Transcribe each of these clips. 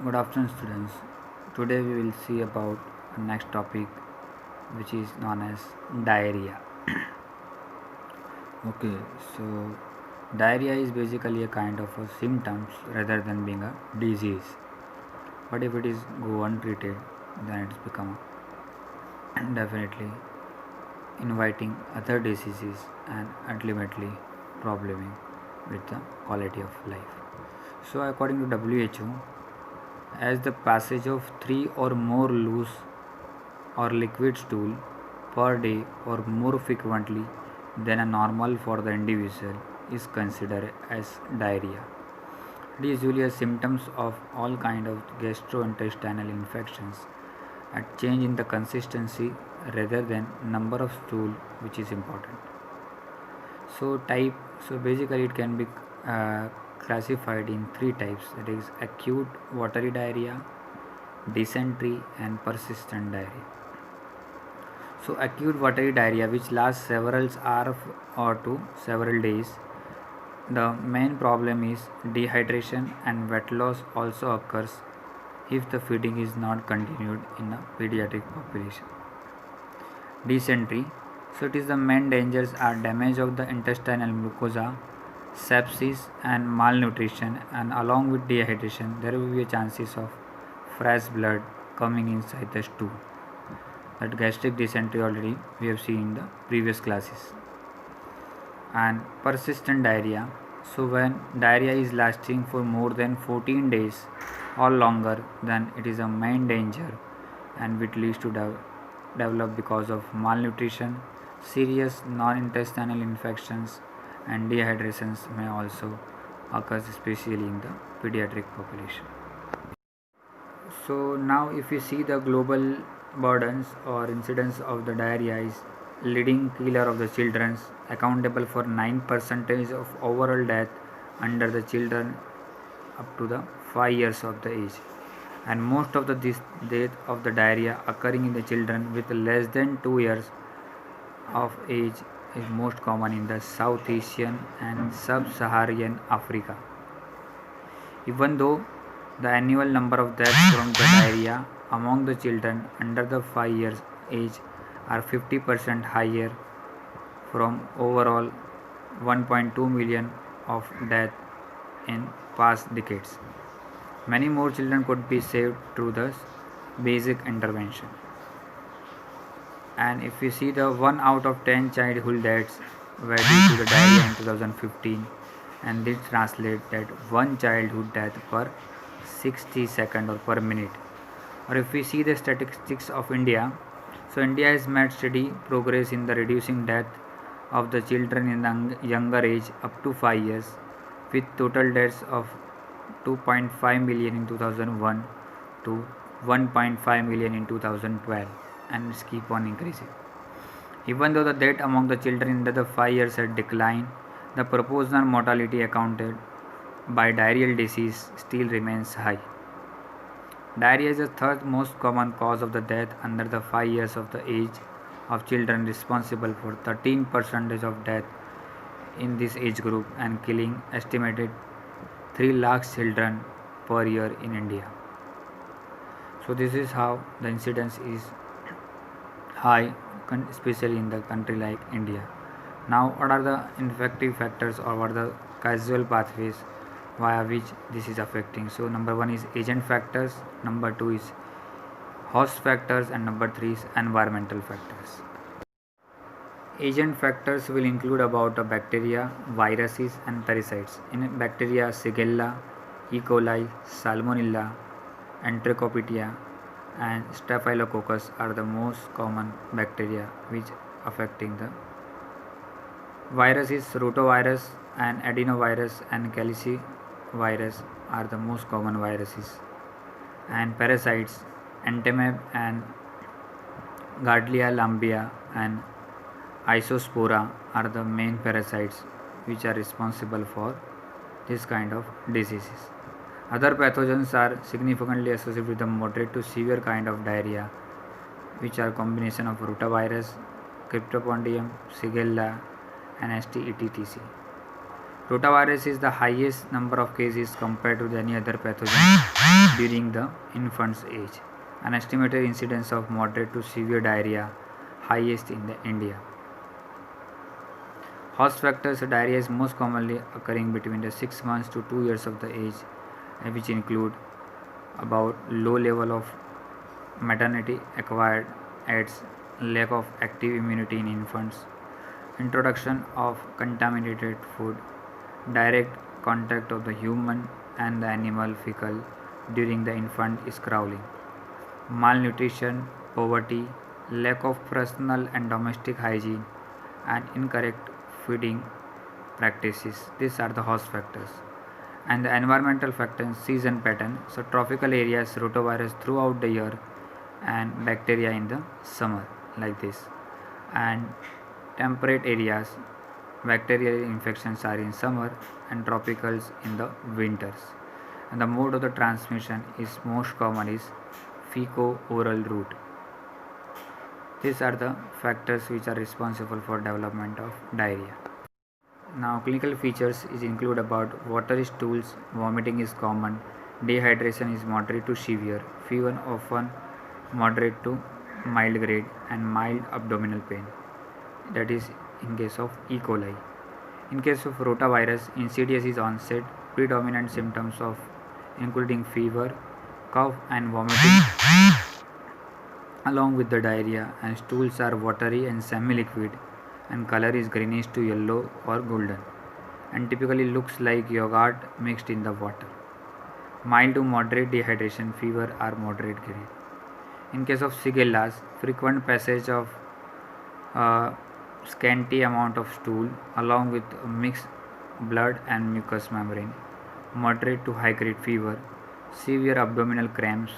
Good afternoon, students. Today we will see about the next topic, which is known as diarrhea. Okay, so diarrhea is basically a kind of a symptoms rather than being a disease. But if it is go untreated, then it's become definitely inviting other diseases and ultimately probleming with the quality of life. So according to WHO, as the passage of three or more loose or liquid stool per day or more frequently than a normal for the individual is considered as diarrhea. It is usually a symptoms of all kind of gastrointestinal infections, a change in the consistency rather than number of stool which is important. So type so basically it can be classified in three types, that is acute watery diarrhea, dysentery and persistent diarrhea. So acute watery diarrhea which lasts several hours or to several days. The main problem is dehydration and weight loss also occurs if the feeding is not continued in a pediatric population. Dysentery. So it is the main dangers are damage of the intestinal mucosa, sepsis and malnutrition, and along with dehydration there will be a chances of fresh blood coming inside the stool. That gastric dysentery already we have seen in the previous classes. And persistent diarrhea. So when diarrhea is lasting for more than 14 days or longer, then it is a main danger and which leads to develop because of malnutrition, serious non-intestinal infections and dehydrations may also occur especially in the pediatric population. So now if you see the global burdens or incidence of the diarrhea is leading killer of the children, accountable for 9% of overall death under the children up to the 5 years of the age, and most of the this death of the diarrhea occurring in the children with less than 2 years of age is most common in the South Asian and Sub-Saharan Africa. Even though the annual number of deaths from the diarrhea among the children under the 5 years age are 50% higher from overall 1.2 million of deaths in past decades. Many more children could be saved through this basic intervention. And if we see the 1 out of 10 childhood deaths were due to the diarrhea in 2015, and this translates that one childhood death per 60 second or per minute. Or if we see the statistics of India, so India has made steady progress in the reducing death of the children in the younger age up to 5 years, with total deaths of 2.5 million in 2001 to 1.5 million in 2012, and it's keep on increasing. Even though the death among the children under the 5 years had declined, the proportional mortality accounted by diarrheal disease still remains high. Diarrhea is the third most common cause of the death under the 5 years of the age of children, responsible for 13% of death in this age group and killing estimated 3 lakh children per year in India. So this is how the incidence is high, especially in the country like India. Now, what are the infective factors or what are the causal pathways via which this is affecting? So, number one is agent factors, number two is host factors, and number three is environmental factors. Agent factors will include about bacteria, viruses, and parasites. In bacteria, Shigella, E. coli, Salmonella, Enterococcus, and Staphylococcus are the most common bacteria which affecting the viruses. Rotavirus and adenovirus and calicivirus are the most common viruses, and parasites Entomab and Gardlia lambia and Isospora are the main parasites which are responsible for this kind of diseases. Other pathogens are significantly associated with the moderate to severe kind of diarrhea, which are combination of rotavirus, Cryptosporidium, Shigella, and STETTC. Rotavirus is the highest number of cases compared to any other pathogen during the infant's age. An estimated incidence of moderate to severe diarrhea, highest in India. Host factors: diarrhea is most commonly occurring between the 6 months to 2 years of the age, which include about low level of maternity acquired aids, lack of active immunity in infants, introduction of contaminated food, direct contact of the human and the animal fecal during the infant scrowling, malnutrition, poverty, lack of personal and domestic hygiene, and incorrect feeding practices. These are the host factors. And the environmental factors, season pattern. So tropical areas, rotavirus throughout the year, and bacteria in the summer, like this. And temperate areas, bacterial infections are in summer and tropicals in the winters. And the mode of the transmission is most common is fecal-oral route. These are the factors which are responsible for development of diarrhea. Now clinical features is include about watery stools, vomiting is common, dehydration is moderate to severe, fever often moderate to mild grade, and mild abdominal pain. That is in case of E. coli. In case of rotavirus, insidious is onset, predominant symptoms of including fever, cough and vomiting along with the diarrhea, and stools are watery and semi-liquid and color is greenish to yellow or golden and typically looks like yogurt mixed in the water. Mild to moderate dehydration, fever or moderate grade. In case of Shigella, frequent passage of scanty amount of stool along with mixed blood and mucous membrane, moderate to high grade fever, severe abdominal cramps,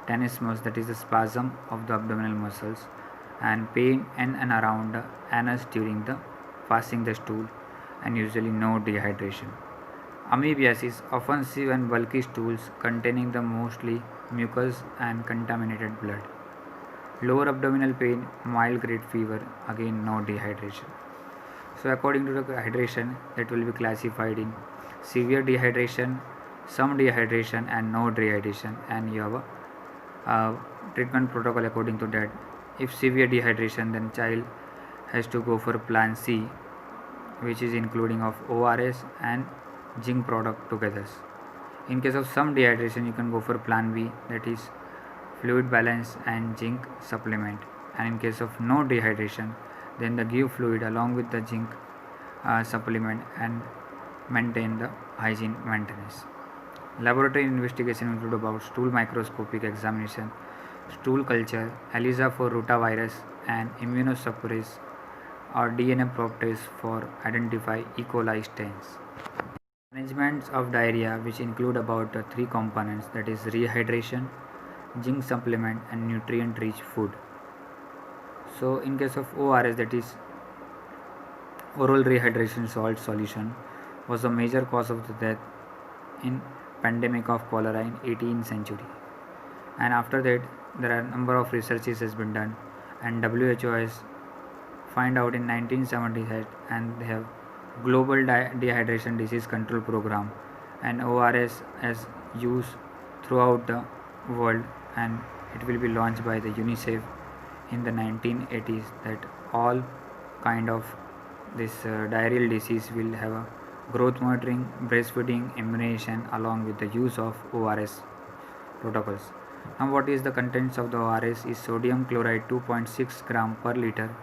tenesmus, that is the spasm of the abdominal muscles, and pain in and around the anus during the passing the stool, and usually no dehydration. Amoebiasis, offensive and bulky stools containing the mostly mucus and contaminated blood. Lower abdominal pain, mild grade fever, again no dehydration. So according to the hydration, that will be classified in severe dehydration, some dehydration and no dehydration, and you have a treatment protocol according to that. If severe dehydration, then child has to go for plan C, which is including of ORS and zinc product together. In case of some dehydration, you can go for plan B, that is fluid balance and zinc supplement. And in case of no dehydration, then the give fluid along with the zinc supplement and maintain the hygiene maintenance. Laboratory investigation include about stool microscopic examination, stool culture, ELISA for rotavirus, and immunosuppress or DNA probe test for identify E. coli strains. Management of diarrhea, which include about three components, that is rehydration, zinc supplement, and nutrient rich food. So in case of ORS, that is oral rehydration salt solution, was a major cause of the death in pandemic of cholera in 18th century. And after that, there are number of researches has been done, and WHO has find out in 1978, and they have global dehydration disease control program, and ORS as used throughout the world, and it will be launched by the UNICEF in the 1980s, that all kind of this diarrheal disease will have a growth monitoring, breastfeeding, immunization along with the use of ORS protocols. Now what is the contents of the ORS is sodium chloride 2.6 gram per liter,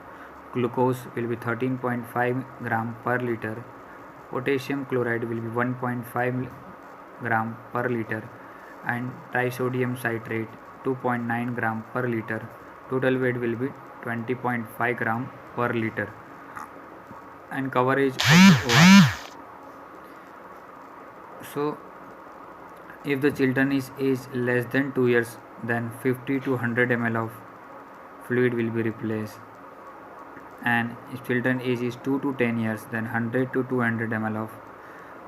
glucose will be 13.5 gram per liter, potassium chloride will be 1.5 gram per liter, and trisodium citrate 2.9 gram per liter. Total weight will be 20.5 gram per liter. And coverage of the ORS. So if the children is aged less than 2 years, then 50 to 100 ml of fluid will be replaced, and if children age is 2 to 10 years, then 100 to 200 ml of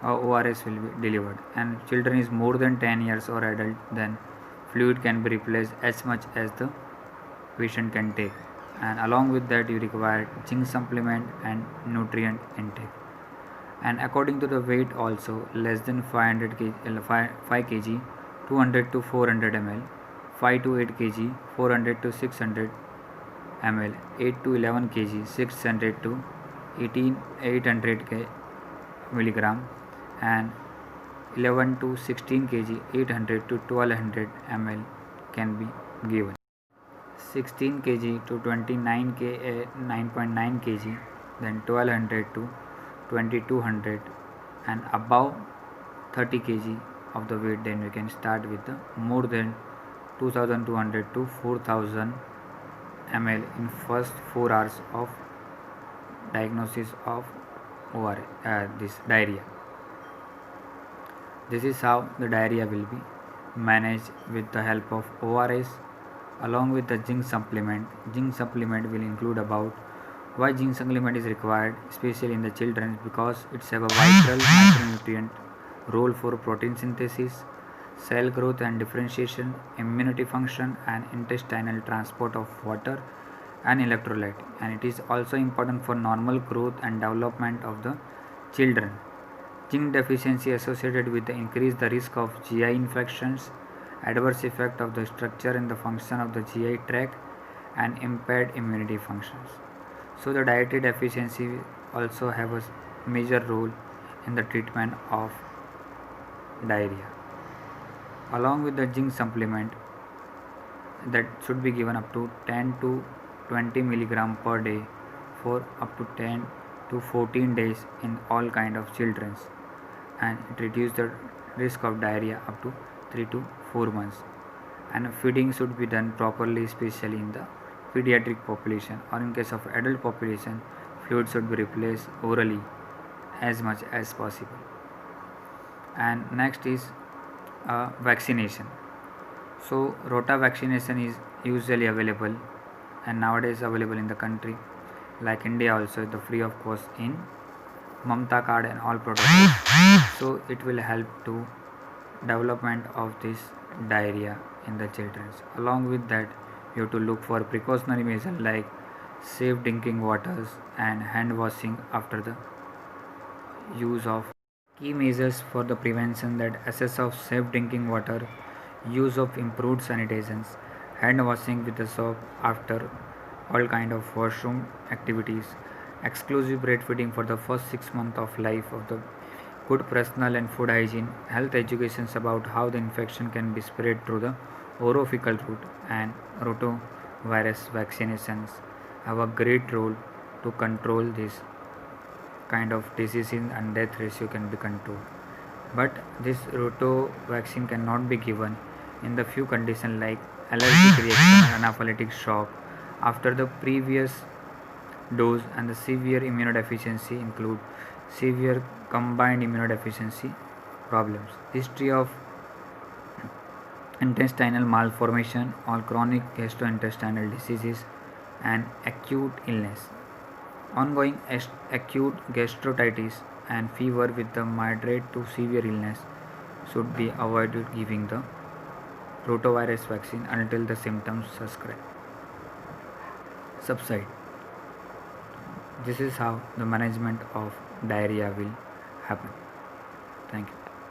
ORS will be delivered, and children is more than 10 years or adult, then fluid can be replaced as much as the patient can take, and along with that you require zinc supplement and nutrient intake. And according to the weight also, less than 5 kg 200 to 400 ml, 5 to 8 kg 400 to 600 ml, 8 to 11 kg 600 to 800 milligram, and 11 to 16 kg 800 to 1200 ml can be given. 16 kg to 9.9 kg, then 1200 to 2200, and above 30 kg of the weight, then we can start with the more than 2200 to 4000 ml in first 4 hours of diagnosis of this diarrhea. This is how the diarrhea will be managed with the help of ORS along with the zinc supplement. Zinc supplement will include about why zinc supplement is required, especially in the children, because it's have a vital micronutrient role for protein synthesis, cell growth and differentiation, immunity function, and intestinal transport of water and electrolyte. And it is also important for normal growth and development of the children. Zinc deficiency associated with the increase the risk of GI infections, adverse effect of the structure and the function of the GI tract, and impaired immunity functions. So the dietary deficiency also have a major role in the treatment of diarrhea. Along with the zinc supplement that should be given up to 10 to 20 milligram per day for up to 10 to 14 days in all kind of children, and it reduces the risk of diarrhea up to 3 to 4 months. And feeding should be done properly, especially in the pediatric population, or in case of adult population, fluid should be replaced orally as much as possible. And next is vaccination. So rota vaccination is usually available and nowadays available in the country like India also, the free of cost in Mamta card and all protocols. So it will help to development of this diarrhea in the children. Along with that, you have to look for precautionary measures like safe drinking waters and hand washing after the use of. Key measures for the prevention that access of safe drinking water, use of improved sanitations, hand washing with the soap after all kind of washroom activities, exclusive breastfeeding for the first 6 months of life of the good personal and food hygiene, health educations about how the infection can be spread through the orophycal route, and rotavirus vaccinations have a great role to control this kind of diseases and death ratio can be controlled. But this roto vaccine cannot be given in the few conditions like allergic reaction or anaphylactic shock after the previous dose, and the severe immunodeficiency include severe combined immunodeficiency problems, history of intestinal malformation or chronic gastrointestinal diseases, and acute illness. Ongoing acute gastritis and fever with the moderate to severe illness should be avoided giving the rotavirus vaccine until the symptoms subside. This is how the management of diarrhea will happen. Thank you.